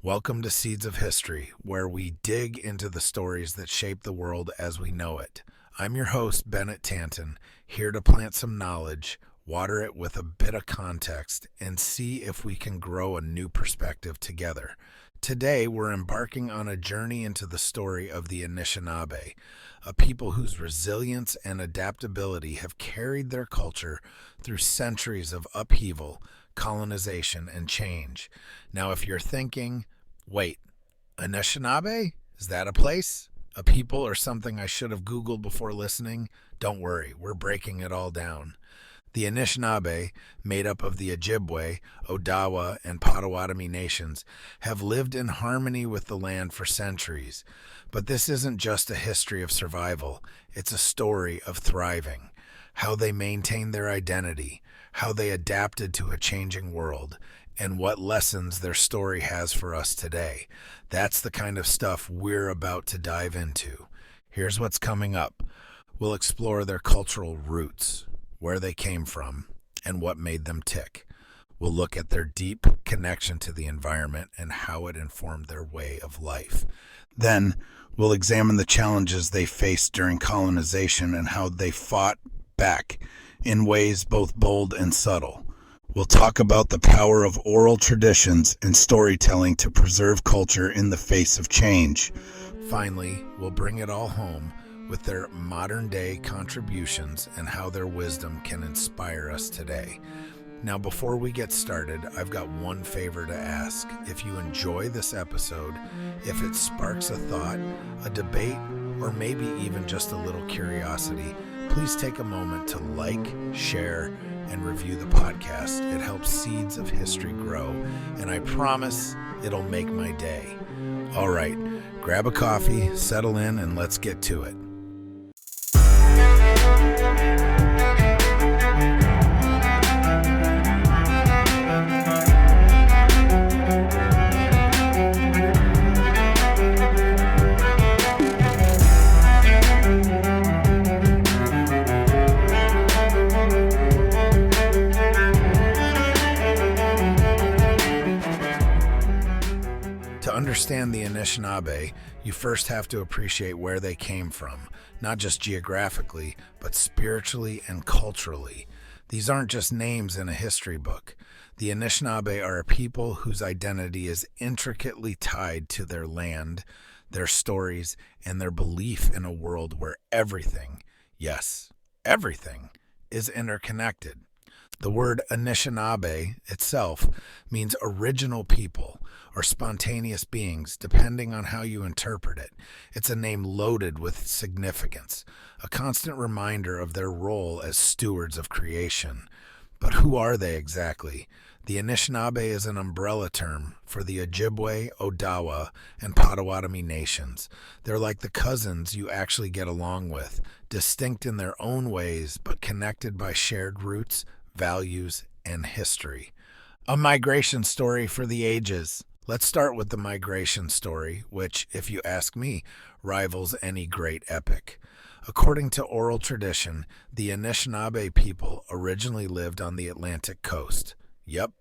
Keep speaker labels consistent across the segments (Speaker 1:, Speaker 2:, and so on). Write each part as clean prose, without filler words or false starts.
Speaker 1: Welcome to Seeds of History, where we dig into the stories that shape the world as we know it. I'm your host, Bennett Tanton, here to plant some knowledge, water it with a bit of context, and see if we can grow a new perspective together. Today, we're embarking on a journey into the story of the Anishinaabe, a people whose resilience and adaptability have carried their culture through centuries of upheaval, colonization, and change. Now, if you're thinking, wait, Anishinaabe? Is that a place? A people or something I should have Googled before listening? Don't worry, we're breaking it all down. The Anishinaabe, made up of the Ojibwe, Odawa, and Potawatomi nations, have lived in harmony with the land for centuries. But this isn't just a history of survival, it's a story of thriving. How they maintained their identity, how they adapted to a changing world, and what lessons their story has for us today. That's the kind of stuff we're about to dive into. Here's what's coming up. We'll explore their cultural roots, where they came from, and what made them tick. We'll look at their deep connection to the environment and how it informed their way of life. Then, we'll examine the challenges they faced during colonization and how they fought back in ways both bold and subtle. We'll talk about the power of oral traditions and storytelling to preserve culture in the face of change. Finally, we'll bring it all home with their modern-day contributions and how their wisdom can inspire us today. Now, before we get started, I've got one favor to ask. If you enjoy this episode, if it sparks a thought, a debate, or maybe even just a little curiosity, please take a moment to like, share, and review the podcast. It helps Seeds of History grow, and I promise it'll make my day. All right, grab a coffee, settle in, and let's get to it. To understand the Anishinaabe, you first have to appreciate where they came from, not just geographically, but spiritually and culturally. These aren't just names in a history book. The Anishinaabe are a people whose identity is intricately tied to their land, their stories, and their belief in a world where everything, yes, everything, is interconnected. The word Anishinaabe itself means original people or spontaneous beings, depending on how you interpret it. It's a name loaded with significance, a constant reminder of their role as stewards of creation. But who are they exactly? The Anishinaabe is an umbrella term for the Ojibwe, Odawa, and Potawatomi nations. They're like the cousins you actually get along with, distinct in their own ways, but connected by shared roots, values, and history. A migration story for the ages. Let's start with the migration story, which, if you ask me, rivals any great epic. According to oral tradition, the Anishinaabe people originally lived on the Atlantic coast. Yep,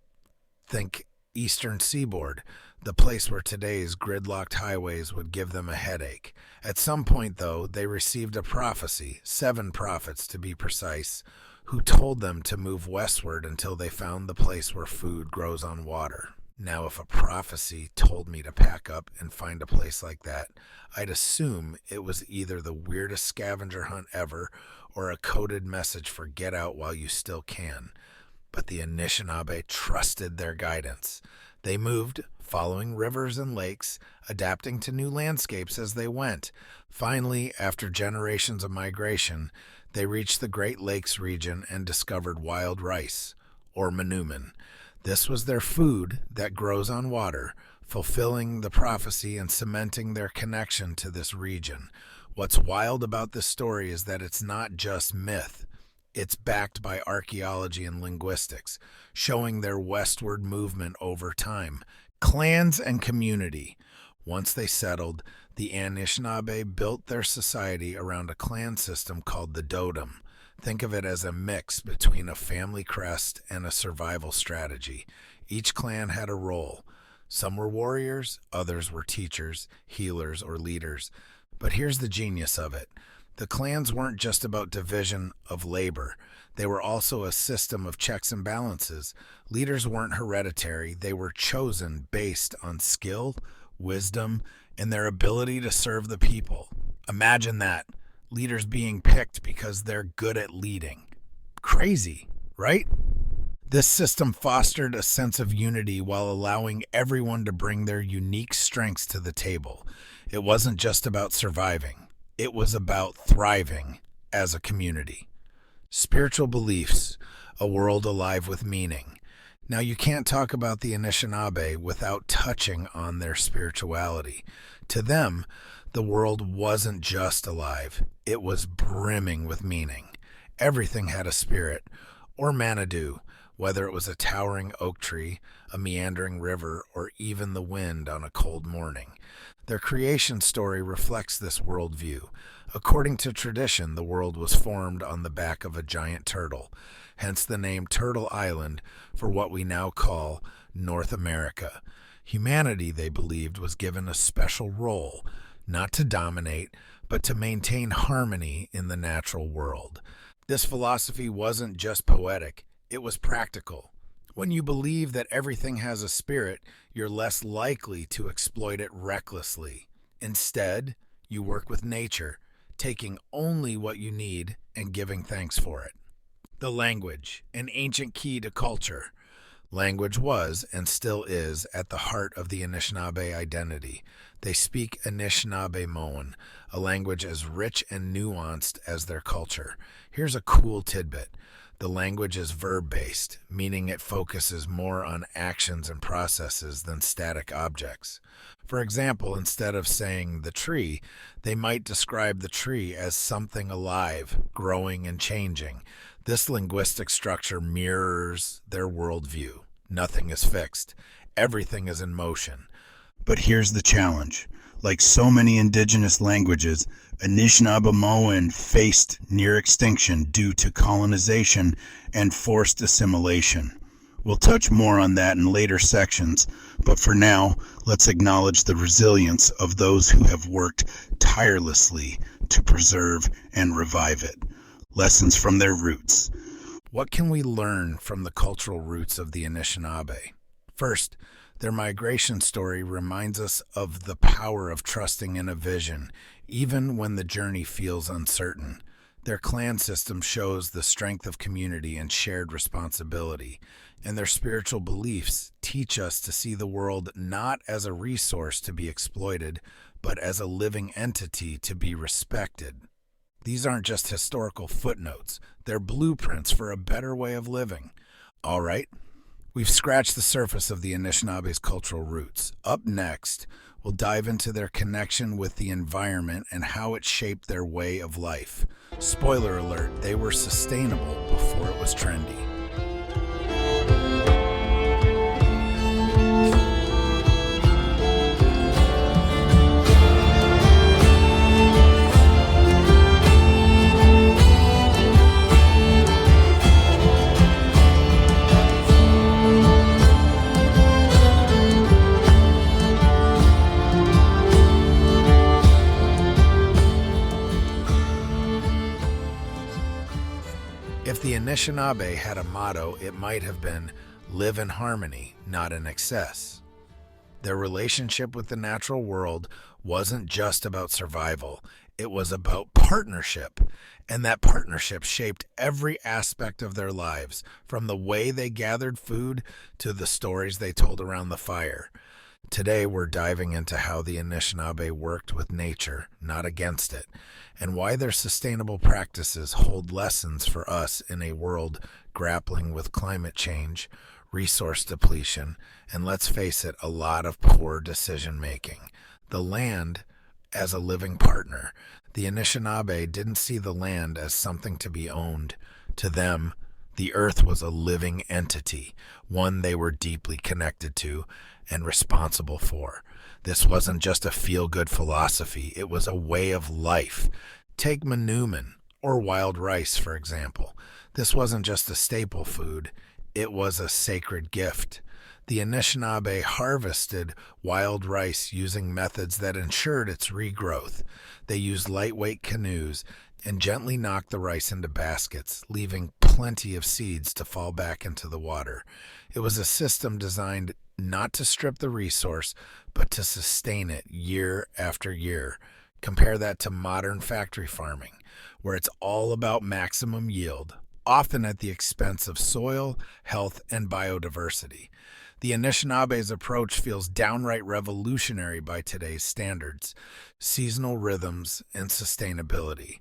Speaker 1: think eastern seaboard, the place where today's gridlocked highways would give them a headache. At some point, though, they received a prophecy, 7 prophets to be precise, who told them to move westward until they found the place where food grows on water. Now, if a prophecy told me to pack up and find a place like that, I'd assume it was either the weirdest scavenger hunt ever or a coded message for get out while you still can. But the Anishinaabe trusted their guidance. They moved, following rivers and lakes, adapting to new landscapes as they went. Finally, after generations of migration, they reached the Great Lakes region and discovered wild rice, or manuman. This was their food that grows on water, fulfilling the prophecy and cementing their connection to this region. What's wild about this story is that it's not just myth. It's backed by archaeology and linguistics, showing their westward movement over time. Clans and community. Once they settled, the Anishinaabe built their society around a clan system called the Totem. Think of it as a mix between a family crest and a survival strategy. Each clan had a role. Some were warriors, others were teachers, healers, or leaders. But here's the genius of it. The clans weren't just about division of labor. They were also a system of checks and balances. Leaders weren't hereditary. They were chosen based on skill, wisdom, and their ability to serve the people. Imagine that. Leaders being picked because they're good at leading. Crazy, right? This system fostered a sense of unity while allowing everyone to bring their unique strengths to the table. It wasn't just about surviving. It was about thriving as a community. Spiritual beliefs, a world alive with meaning. Now, you can't talk about the Anishinaabe without touching on their spirituality. To them, the world wasn't just alive. It was brimming with meaning. Everything had a spirit, or Manadu, whether it was a towering oak tree, a meandering river, or even the wind on a cold morning. Their creation story reflects this worldview. According to tradition, the world was formed on the back of a giant turtle, hence the name Turtle Island for what we now call North America. Humanity, they believed, was given a special role, not to dominate, but to maintain harmony in the natural world. This philosophy wasn't just poetic, it was practical. When you believe that everything has a spirit, you're less likely to exploit it recklessly. Instead, you work with nature, taking only what you need and giving thanks for it. The language, an ancient key to culture. Language was, and still is, at the heart of the Anishinaabe identity. They speak Anishinaabe-Moan, a language as rich and nuanced as their culture. Here's a cool tidbit. The language is verb-based, meaning it focuses more on actions and processes than static objects. For example, instead of saying the tree, they might describe the tree as something alive, growing and changing. This linguistic structure mirrors their worldview. Nothing is fixed. Everything is in motion.
Speaker 2: But here's the challenge. Like so many indigenous languages, Anishinaabe-Moan faced near extinction due to colonization and forced assimilation. We'll touch more on that in later sections, but for now, let's acknowledge the resilience of those who have worked tirelessly to preserve and revive it. Lessons from their roots.
Speaker 1: What can we learn from the cultural roots of the Anishinaabe? First, their migration story reminds us of the power of trusting in a vision, even when the journey feels uncertain. Their clan system shows the strength of community and shared responsibility, and their spiritual beliefs teach us to see the world not as a resource to be exploited, but as a living entity to be respected. These aren't just historical footnotes, they're blueprints for a better way of living. All right, we've scratched the surface of the Anishinaabes' cultural roots. Up next, we'll dive into their connection with the environment and how it shaped their way of life. Spoiler alert, they were sustainable before it was trendy. If the Anishinaabe had a motto, it might have been, "Live in harmony, not in excess." Their relationship with the natural world wasn't just about survival, it was about partnership. And that partnership shaped every aspect of their lives, from the way they gathered food to the stories they told around the fire. Today, we're diving into how the Anishinaabe worked with nature, not against it, and why their sustainable practices hold lessons for us in a world grappling with climate change, resource depletion, and let's face it, a lot of poor decision making. The land as a living partner. The Anishinaabe didn't see the land as something to be owned. To them, the earth was a living entity, one they were deeply connected to and responsible for. This wasn't just a feel-good philosophy, it was a way of life. Take manuman, or wild rice, for example. This wasn't just a staple food, it was a sacred gift. The Anishinaabe harvested wild rice using methods that ensured its regrowth. They used lightweight canoes and gently knocked the rice into baskets, leaving plenty of seeds to fall back into the water. It was a system designed not to strip the resource, but to sustain it year after year. Compare that to modern factory farming, where it's all about maximum yield, often at the expense of soil, health, and biodiversity. The Anishinabe's approach feels downright revolutionary by today's standards: seasonal rhythms and sustainability.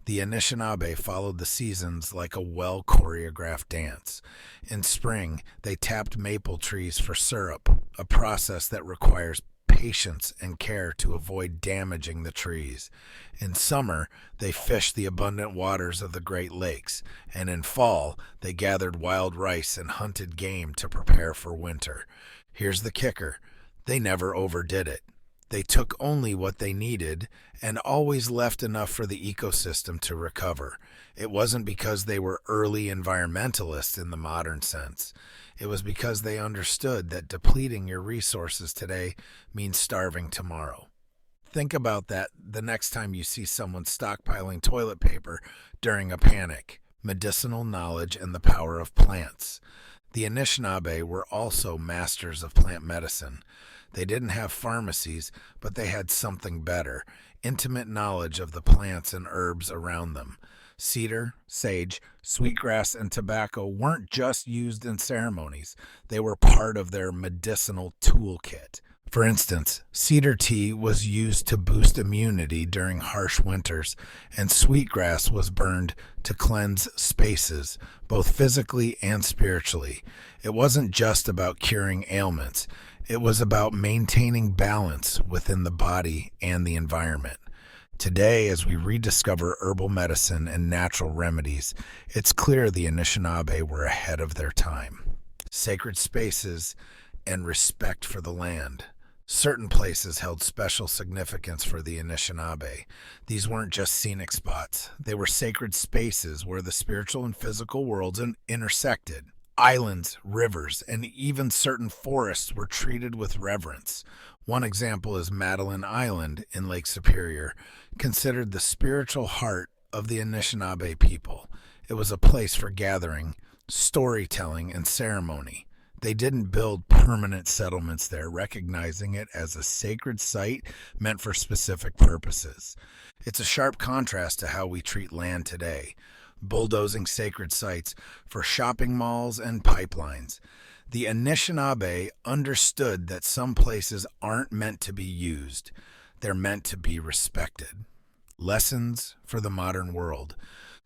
Speaker 1: The Anishinaabe followed the seasons like a well-choreographed dance. In spring, they tapped maple trees for syrup, a process that requires patience and care to avoid damaging the trees. In summer, they fished the abundant waters of the Great Lakes, and in fall, they gathered wild rice and hunted game to prepare for winter. Here's the kicker: they never overdid it. They took only what they needed and always left enough for the ecosystem to recover. It wasn't because they were early environmentalists in the modern sense. It was because they understood that depleting your resources today means starving tomorrow. Think about that the next time you see someone stockpiling toilet paper during a panic. Medicinal knowledge and the power of plants. The Anishinaabe were also masters of plant medicine. They didn't have pharmacies, but they had something better: intimate knowledge of the plants and herbs around them. Cedar, sage, sweetgrass, and tobacco weren't just used in ceremonies. They were part of their medicinal toolkit. For instance, cedar tea was used to boost immunity during harsh winters, and sweetgrass was burned to cleanse spaces, both physically and spiritually. It wasn't just about curing ailments. It was about maintaining balance within the body and the environment. Today, as we rediscover herbal medicine and natural remedies, it's clear the Anishinaabe were ahead of their time. Sacred spaces and respect for the land. Certain places held special significance for the Anishinaabe. These weren't just scenic spots. They were sacred spaces where the spiritual and physical worlds intersected. Islands, rivers, and even certain forests were treated with reverence. One example is Madeline Island in Lake Superior, considered the spiritual heart of the Anishinaabe people. It was a place for gathering, storytelling, and ceremony. They didn't build permanent settlements there, recognizing it as a sacred site meant for specific purposes. It's a sharp contrast to how we treat land today, bulldozing sacred sites for shopping malls and pipelines. The Anishinaabe understood that some places aren't meant to be used. They're meant to be respected. Lessons for the modern world.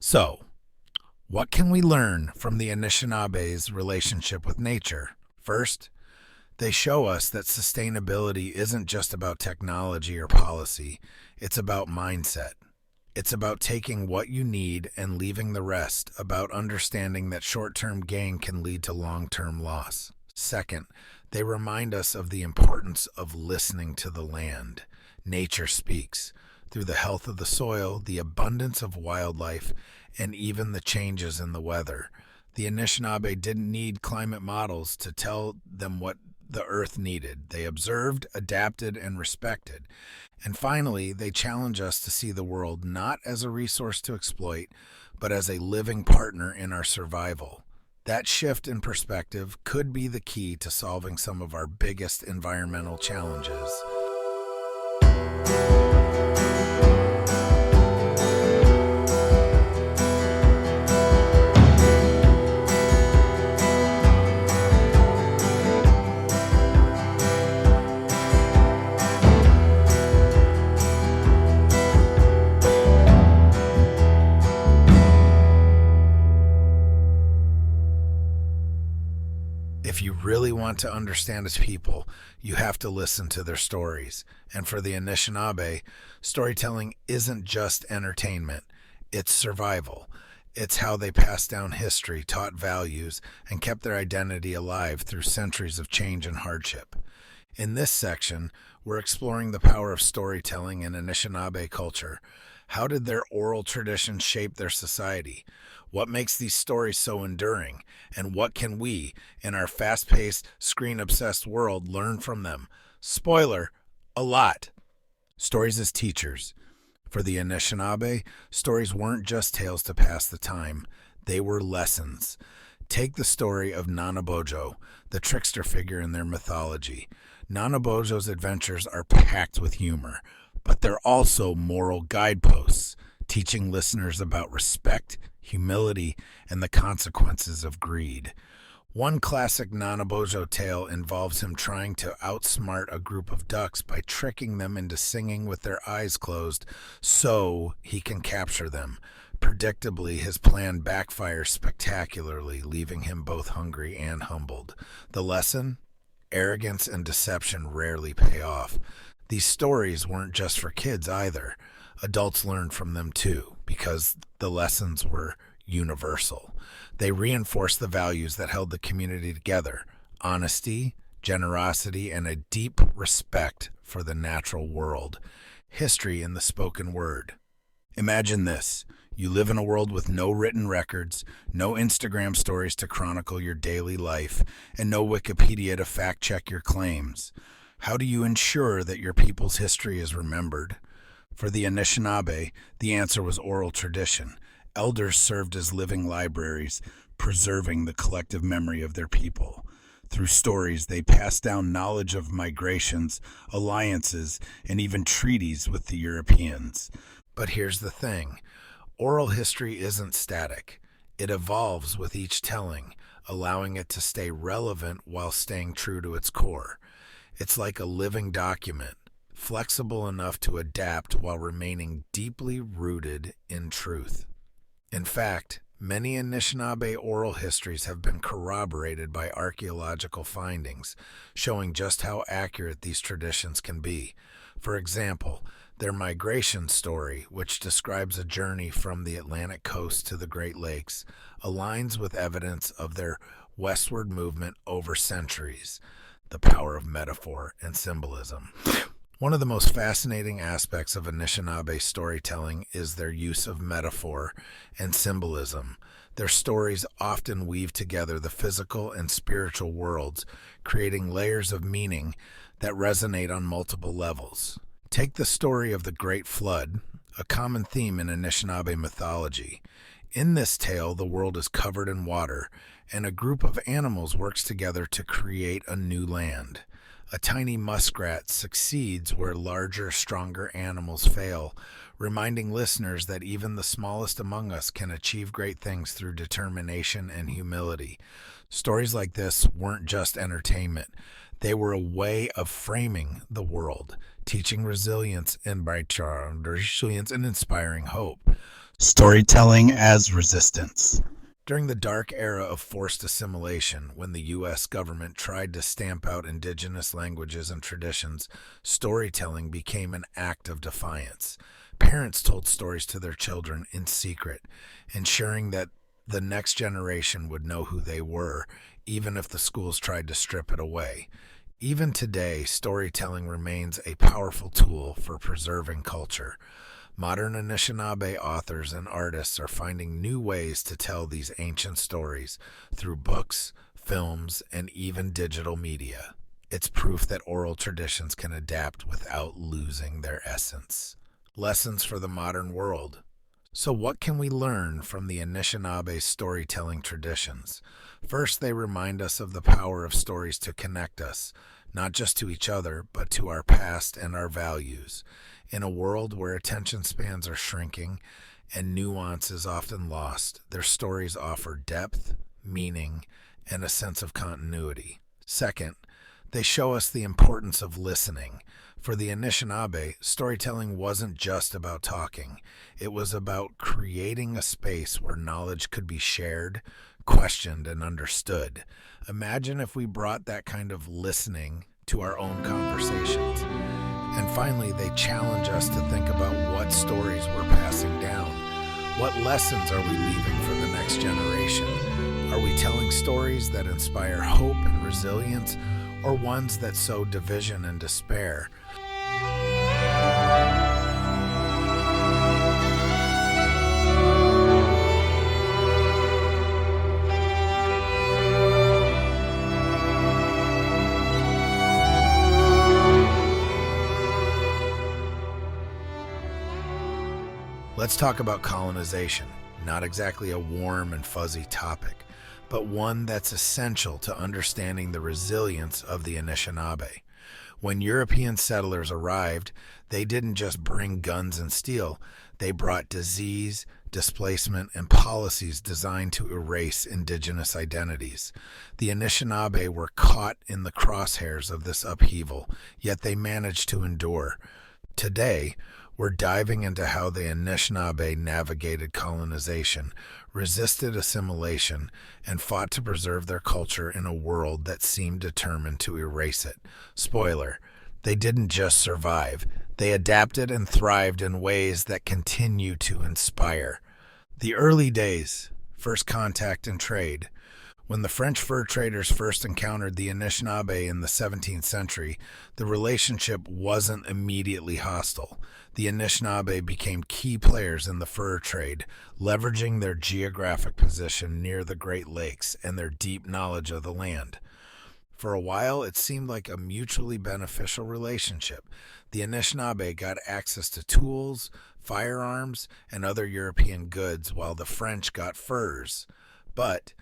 Speaker 1: So, what can we learn from the Anishinaabe's relationship with nature? First, they show us that sustainability isn't just about technology or policy. It's about mindset. It's about taking what you need and leaving the rest, about understanding that short-term gain can lead to long-term loss. Second, they remind us of the importance of listening to the land. Nature speaks through the health of the soil, the abundance of wildlife, and even the changes in the weather. The Anishinaabe didn't need climate models to tell them what the earth needed. They observed, adapted, and respected. And finally, they challenge us to see the world not as a resource to exploit, but as a living partner in our survival. That shift in perspective could be the key to solving some of our biggest environmental challenges. If you really want to understand its people, you have to listen to their stories. And for the Anishinaabe, storytelling isn't just entertainment, it's survival. It's how they passed down history, taught values, and kept their identity alive through centuries of change and hardship. In this section, we're exploring the power of storytelling in Anishinaabe culture, How did their oral traditions shape their society? What makes these stories so enduring? And what can we, in our fast-paced, screen-obsessed world, learn from them? Spoiler, a lot. Stories as teachers. For the Anishinaabe, stories weren't just tales to pass the time. They were lessons. Take the story of Nanabojo, the trickster figure in their mythology. Nanabojo's adventures are packed with humor, but they're also moral guideposts, teaching listeners about respect, humility, and the consequences of greed. One classic Nanabojo tale involves him trying to outsmart a group of ducks by tricking them into singing with their eyes closed so he can capture them. Predictably, his plan backfires spectacularly, leaving him both hungry and humbled. The lesson? Arrogance and deception rarely pay off. These stories weren't just for kids either. Adults learned from them too, because the lessons were universal. They reinforced the values that held the community together: honesty, generosity, and a deep respect for the natural world. History in the spoken word. Imagine this. You live in a world with no written records, no Instagram stories to chronicle your daily life, and no Wikipedia to fact-check your claims. How do you ensure that your people's history is remembered? For the Anishinaabe, the answer was oral tradition. Elders served as living libraries, preserving the collective memory of their people. Through stories, they passed down knowledge of migrations, alliances, and even treaties with the Europeans. But here's the thing. Oral history isn't static. It evolves with each telling, allowing it to stay relevant while staying true to its core. It's like a living document, flexible enough to adapt while remaining deeply rooted in truth. In fact, many Anishinaabe oral histories have been corroborated by archaeological findings, showing just how accurate these traditions can be. For example, their migration story, which describes a journey from the Atlantic coast to the Great Lakes, aligns with evidence of their westward movement over centuries. The power of metaphor and symbolism. One of the most fascinating aspects of Anishinaabe storytelling is their use of metaphor and symbolism. Their stories often weave together the physical and spiritual worlds, creating layers of meaning that resonate on multiple levels. Take the story of the Great Flood, a common theme in Anishinaabe mythology. In this tale, the world is covered in water, and a group of animals works together to create a new land. A tiny muskrat succeeds where larger, stronger animals fail, reminding listeners that even the smallest among us can achieve great things through determination and humility. Stories like this weren't just entertainment. They were a way of framing the world, teaching resilience and inspiring hope.
Speaker 2: Storytelling as resistance.
Speaker 1: During the dark era of forced assimilation, when the U.S. government tried to stamp out indigenous languages and traditions, storytelling became an act of defiance. Parents told stories to their children in secret, ensuring that the next generation would know who they were, even if the schools tried to strip it away. Even today, storytelling remains a powerful tool for preserving culture. Modern Anishinaabe authors and artists are finding new ways to tell these ancient stories through books, films, and even digital media. It's proof that oral traditions can adapt without losing their essence. Lessons for the modern world. So what can we learn from the Anishinaabe storytelling traditions? First, they remind us of the power of stories to connect us, not just to each other, but to our past and our values. In a world where attention spans are shrinking and nuance is often lost, their stories offer depth, meaning, and a sense of continuity. Second, they show us the importance of listening. For the Anishinaabe, storytelling wasn't just about talking. It was about creating a space where knowledge could be shared, questioned, and understood. Imagine if we brought that kind of listening to our own conversations. And finally, they challenge us to think about what stories we're passing down. What lessons are we leaving for the next generation? Are we telling stories that inspire hope and resilience, or ones that sow division and despair? Let's talk about colonization, not exactly a warm and fuzzy topic, but one that's essential to understanding the resilience of the Anishinaabe. When European settlers arrived, they didn't just bring guns and steel, they brought disease, displacement, and policies designed to erase indigenous identities. The Anishinaabe were caught in the crosshairs of this upheaval, yet they managed to endure. Today, we're diving into how the Anishinaabe navigated colonization, resisted assimilation, and fought to preserve their culture in a world that seemed determined to erase it. Spoiler, they didn't just survive. They adapted and thrived in ways that continue to inspire. The early days, first contact and trade. When the French fur traders first encountered the Anishinaabe in the 17th century, the relationship wasn't immediately hostile. The Anishinaabe became key players in the fur trade, leveraging their geographic position near the Great Lakes and their deep knowledge of the land. For a while, it seemed like a mutually beneficial relationship. The Anishinaabe got access to tools, firearms, and other European goods, while the French got furs. But,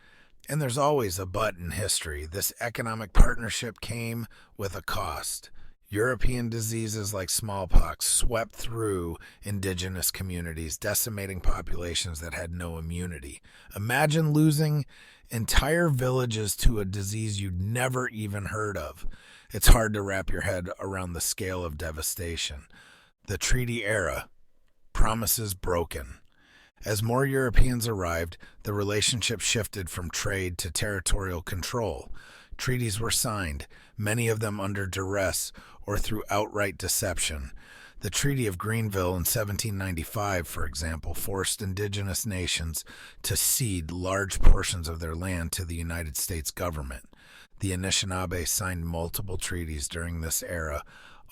Speaker 1: and there's always a but in history, this economic partnership came with a cost. European diseases like smallpox swept through indigenous communities, decimating populations that had no immunity. Imagine losing entire villages to a disease you'd never even heard of. It's hard to wrap your head around the scale of devastation. The treaty era, promises broken. As more Europeans arrived, the relationship shifted from trade to territorial control. Treaties were signed, many of them under duress or through outright deception. The Treaty of Greenville in 1795, for example, forced indigenous nations to cede large portions of their land to the United States government. The Anishinaabe signed multiple treaties during this era,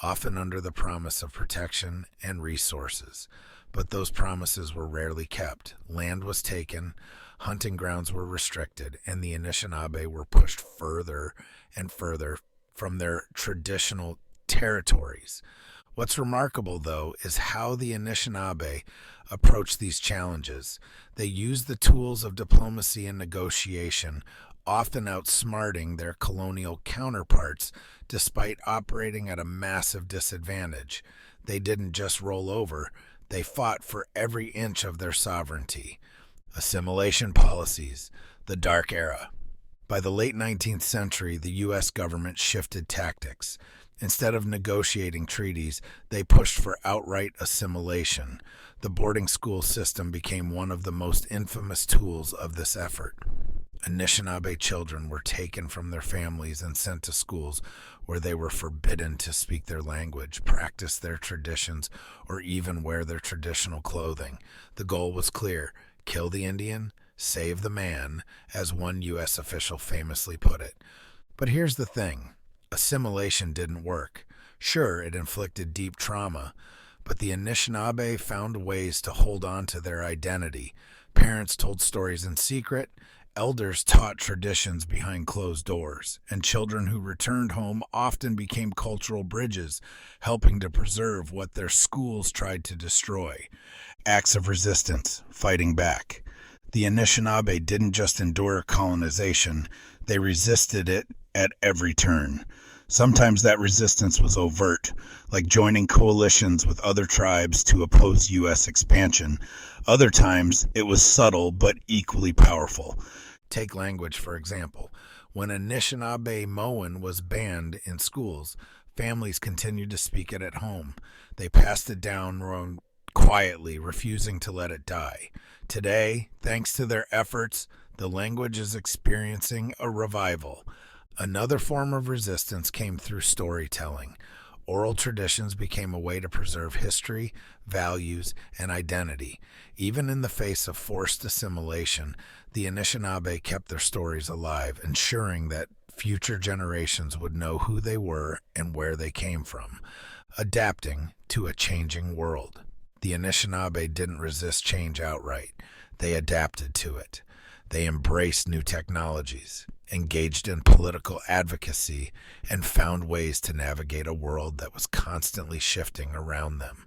Speaker 1: often under the promise of protection and resources. But those promises were rarely kept. Land was taken, hunting grounds were restricted, and the Anishinaabe were pushed further and further from their traditional territories. What's remarkable, though, is how the Anishinaabe approached these challenges. They used the tools of diplomacy and negotiation, often outsmarting their colonial counterparts despite operating at a massive disadvantage. They didn't just roll over, they fought for every inch of their sovereignty. Assimilation policies, the Dark Era. By the late 19th century, the U.S. government shifted tactics. Instead of negotiating treaties, they pushed for outright assimilation. The boarding school system became one of the most infamous tools of this effort. Anishinaabe children were taken from their families and sent to schools where they were forbidden to speak their language, practice their traditions, or even wear their traditional clothing. The goal was clear: kill the Indian, save the man, as one U.S. official famously put it. But here's the thing. Assimilation didn't work. Sure, it inflicted deep trauma, but the Anishinaabe found ways to hold on to their identity. Parents told stories in secret, elders taught traditions behind closed doors, and children who returned home often became cultural bridges, helping to preserve what their schools tried to destroy. Acts of resistance, fighting back. The Anishinaabe didn't just endure colonization, they resisted it at every turn. Sometimes that resistance was overt, like joining coalitions with other tribes to oppose U.S. expansion. Other times, it was subtle but equally powerful. Take language, for example. When Anishinaabe was banned in schools, families continued to speak it at home. They passed it down quietly, refusing to let it die. Today, thanks to their efforts, the language is experiencing a revival. Another form of resistance came through storytelling. Oral traditions became a way to preserve history, values, and identity. Even in the face of forced assimilation, the Anishinaabe kept their stories alive, ensuring that future generations would know who they were and where they came from, adapting to a changing world. The Anishinaabe didn't resist change outright. They adapted to it. They embraced new technologies, engaged in political advocacy, and found ways to navigate a world that was constantly shifting around them.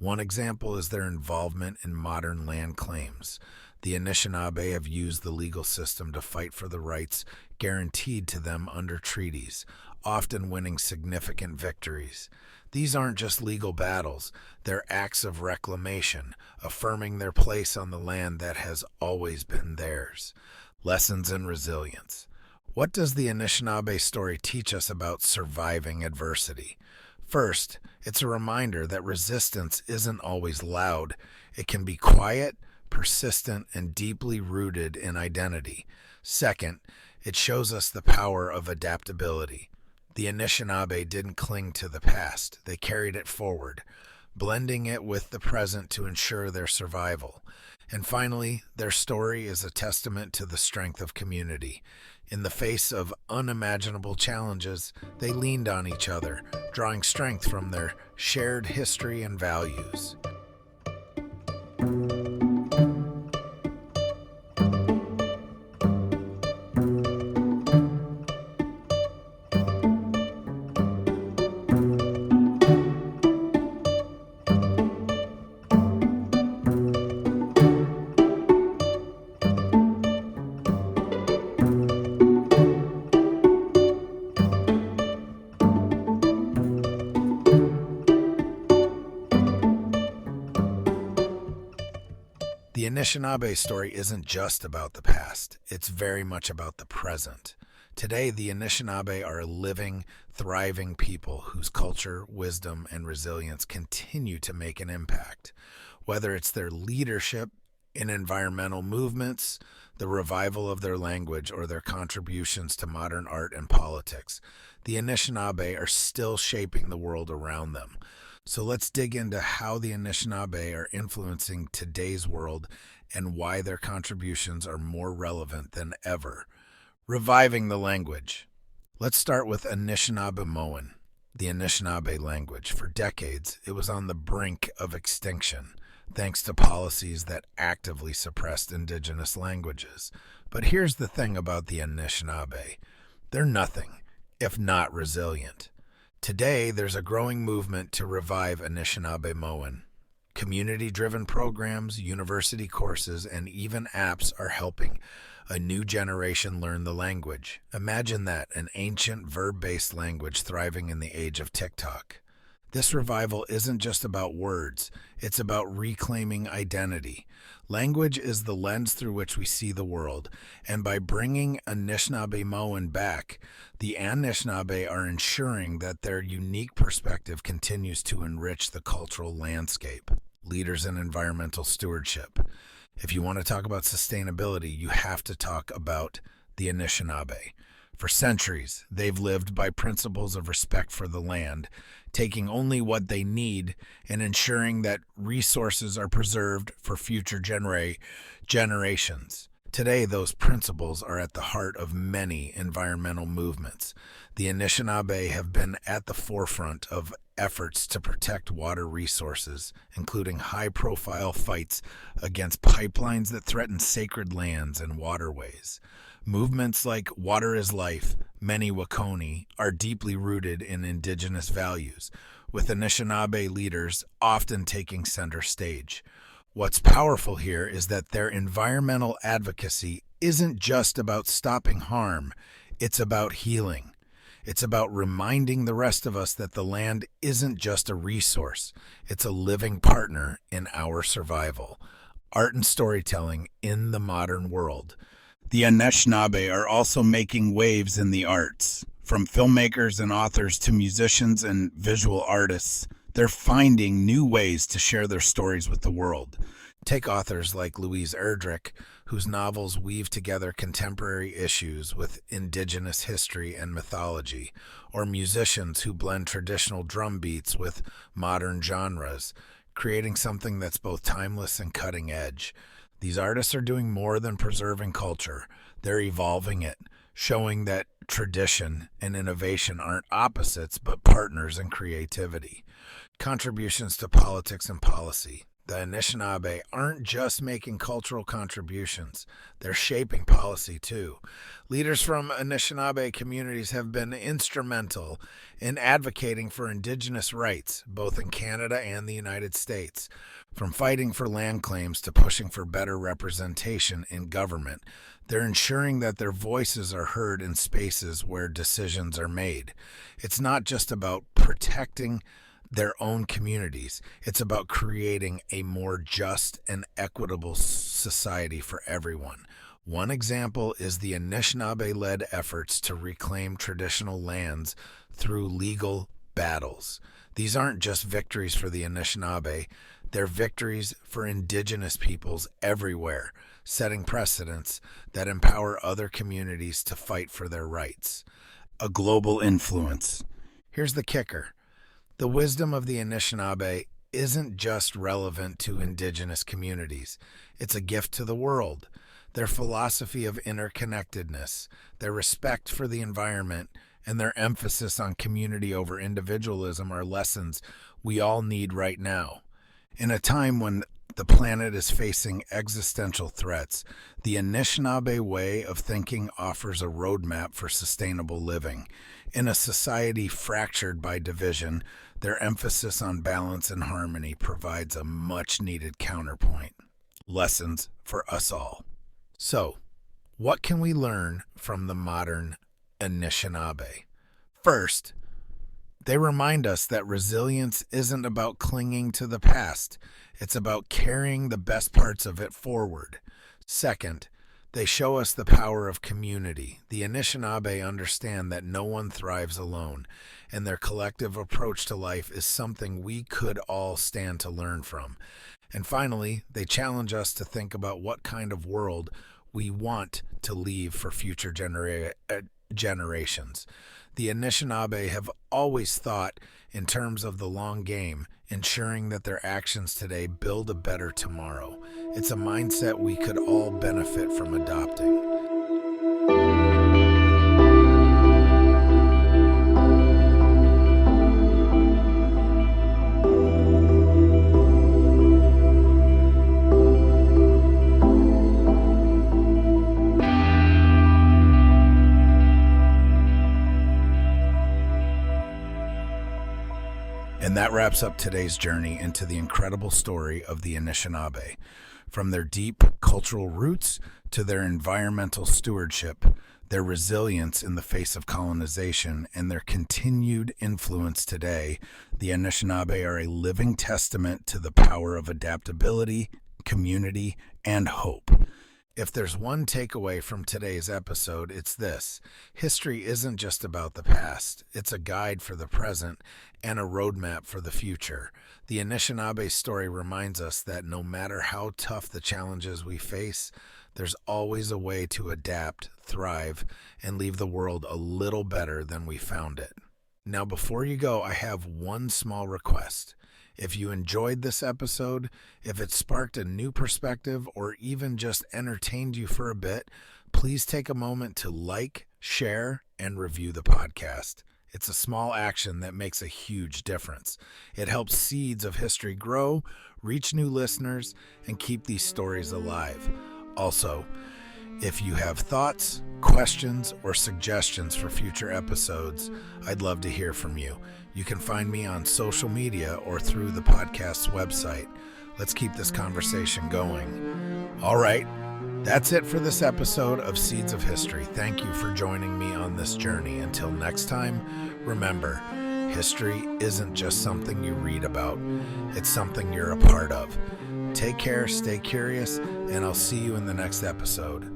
Speaker 1: One example is their involvement in modern land claims. The Anishinaabe have used the legal system to fight for the rights guaranteed to them under treaties, often winning significant victories. These aren't just legal battles, they're acts of reclamation, affirming their place on the land that has always been theirs. Lessons in resilience. What does the Anishinaabe story teach us about surviving adversity? First, it's a reminder that resistance isn't always loud. It can be quiet, persistent, and deeply rooted in identity. Second, it shows us the power of adaptability. The Anishinaabe didn't cling to the past, they carried it forward, blending it with the present to ensure their survival. And finally, their story is a testament to the strength of community. In the face of unimaginable challenges, they leaned on each other, drawing strength from their shared history and values. The Anishinaabe story isn't just about the past, it's very much about the present. Today, the Anishinaabe are a living, thriving people whose culture, wisdom, and resilience continue to make an impact. Whether it's their leadership in environmental movements, the revival of their language, or their contributions to modern art and politics, the Anishinaabe are still shaping the world around them. So let's dig into how the Anishinaabe are influencing today's world and why their contributions are more relevant than ever. Reviving the language. Let's start with Anishinaabe, the Anishinaabe language. For decades, it was on the brink of extinction, thanks to policies that actively suppressed indigenous languages. But here's the thing about the Anishinaabe. They're nothing if not resilient. Today, there's a growing movement to revive Anishinaabe. Community-driven programs, university courses, and even apps are helping a new generation learn the language. Imagine that, an ancient verb-based language thriving in the age of TikTok. This revival isn't just about words, it's about reclaiming identity. Language is the lens through which we see the world, and by bringing Anishinaabe back, the Anishinaabe are ensuring that their unique perspective continues to enrich the cultural landscape. Leaders in environmental stewardship. If you want to talk about sustainability, you have to talk about the Anishinaabe. For centuries, they've lived by principles of respect for the land, taking only what they need and ensuring that resources are preserved for future generations. Today, those principles are at the heart of many environmental movements. The Anishinaabe have been at the forefront of efforts to protect water resources, including high-profile fights against pipelines that threaten sacred lands and waterways. Movements like Water is Life, Many Wakoni, are deeply rooted in indigenous values, with Anishinaabe leaders often taking center stage. What's powerful here is that their environmental advocacy isn't just about stopping harm, it's about healing. It's about reminding the rest of us that the land isn't just a resource, it's a living partner in our survival. Art and storytelling in the modern world.
Speaker 2: The Anishinaabe are also making waves in the arts. From filmmakers and authors to musicians and visual artists, they're finding new ways to share their stories with the world.
Speaker 1: Take authors like Louise Erdrich, whose novels weave together contemporary issues with indigenous history and mythology, or musicians who blend traditional drum beats with modern genres, creating something that's both timeless and cutting edge. These artists are doing more than preserving culture. They're evolving it, showing that tradition and innovation aren't opposites but partners in creativity. Contributions to politics and policy. The Anishinaabe aren't just making cultural contributions, they're shaping policy too. Leaders from Anishinaabe communities have been instrumental in advocating for Indigenous rights, both in Canada and the United States. From fighting for land claims to pushing for better representation in government, they're ensuring that their voices are heard in spaces where decisions are made. It's not just about protecting their own communities. It's about creating a more just and equitable society for everyone. One example is the Anishinaabe-led efforts to reclaim traditional lands through legal battles. These aren't just victories for the Anishinaabe, they're victories for Indigenous peoples everywhere, setting precedents that empower other communities to fight for their rights.
Speaker 2: A global influence.
Speaker 1: Here's the kicker. The wisdom of the Anishinaabe isn't just relevant to Indigenous communities. It's a gift to the world. Their philosophy of interconnectedness, their respect for the environment, and their emphasis on community over individualism are lessons we all need right now. In a time when the planet is facing existential threats, the Anishinaabe way of thinking offers a roadmap for sustainable living. In a society fractured by division, their emphasis on balance and harmony provides a much-needed counterpoint. Lessons for us all. So, what can we learn from the modern Anishinaabe? First, they remind us that resilience isn't about clinging to the past. It's about carrying the best parts of it forward. Second, they show us the power of community. The Anishinaabe understand that no one thrives alone, and their collective approach to life is something we could all stand to learn from. And finally, they challenge us to think about what kind of world we want to leave for future generations. The Anishinaabe have always thought in terms of the long game, ensuring that their actions today build a better tomorrow. It's a mindset we could all benefit from adopting. And that wraps up today's journey into the incredible story of the Anishinaabe. From their deep cultural roots to their environmental stewardship, their resilience in the face of colonization, and their continued influence today, the Anishinaabe are a living testament to the power of adaptability, community, and hope. If there's one takeaway from today's episode, it's this. History isn't just about the past. It's a guide for the present and a roadmap for the future. The Anishinaabe story reminds us that no matter how tough the challenges we face, there's always a way to adapt, thrive, and leave the world a little better than we found it. Now, before you go, I have one small request. If you enjoyed this episode, if it sparked a new perspective, or even just entertained you for a bit, please take a moment to like, share, and review the podcast. It's a small action that makes a huge difference. It helps Seeds of History grow, reach new listeners, and keep these stories alive. Also, if you have thoughts, questions, or suggestions for future episodes, I'd love to hear from you. You can find me on social media or through the podcast's website. Let's keep this conversation going. All right, that's it for this episode of Seeds of History. Thank you for joining me on this journey. Until next time, remember, history isn't just something you read about. It's something you're a part of. Take care, stay curious, and I'll see you in the next episode.